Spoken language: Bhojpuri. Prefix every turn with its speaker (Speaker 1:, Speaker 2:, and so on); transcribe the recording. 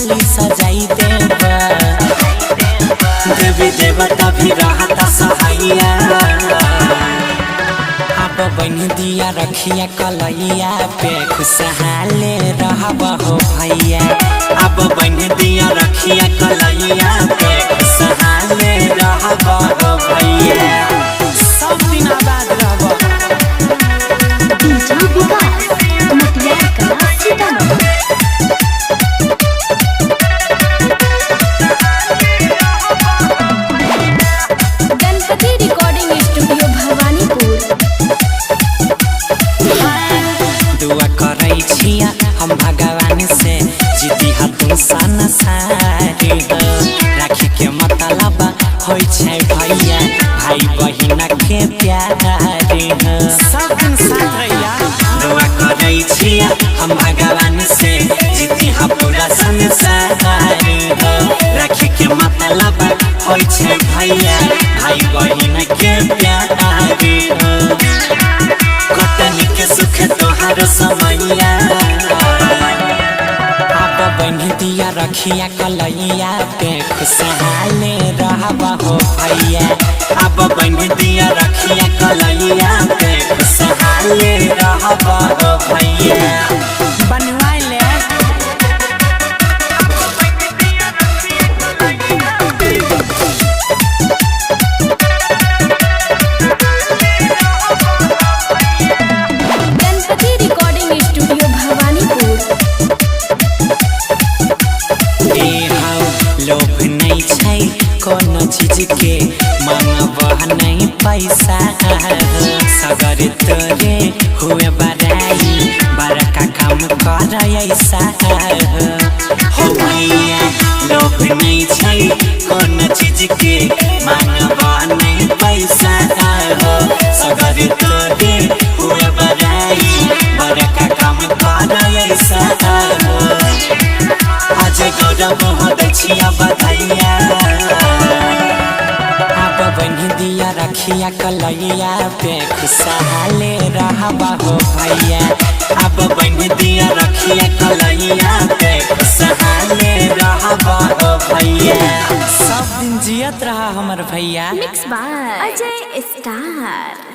Speaker 1: थाली सजाई देबा देवी देवता भी रहता सहाइया अब बन दिया रखिया कलैया पे खुशहाले रहब हो भैया अब बन दिया रखिया कलैया पे खुशहाले रहब हो भैया सब दिन आबाद रहब
Speaker 2: डीजे विकास मटियार कला सीतामढ़ी गणपति रिकॉर्डिंग स्टूडियो भवानीपुर
Speaker 1: दुआ करै छिया हम भगवान से जीती तुम सन सारी हो राखी के मतलब होइ छै भैया भाई बहिन के प्यारी हो सब दिन साथ रहिया दुआ करै छिया हम भगवान से जीती पूरा संसारी हो राखी के मतलब होइ छै भैया भाई बहिन के प्यारी हो कटन के सुख तोहार समैया अब बन दिया रखिया कलैया पे खुशहाले रहब हो भैया अब बन दिया रखिया कलैया पे खुशहाले रहब हो भैया बनवाई ले
Speaker 2: गणपति रिकॉर्डिंग स्टूडियो भवानीपुर
Speaker 1: लोभ नहीं छै कोनो चीज के मांगब नहीं पैसा सगर तोरे हुए बड़ाई बड़का काम कर ऐसा हो भैया लोभ नहीं छै कोनो चीज के मांगब नहीं पैसा सगर तोरे हुए बड़ाई बड़का काम कर ऐसा आज गौरव हो दछिया बधैया अब बन दिया रखिया कलैया पे खुशहाले रहब हो भैया अब बन दिया रखिया कलैया पे खुशहाले रहब हो भैया सब दिन जियत रहा हमर भैया
Speaker 2: मिक्स बाय अजय स्टार।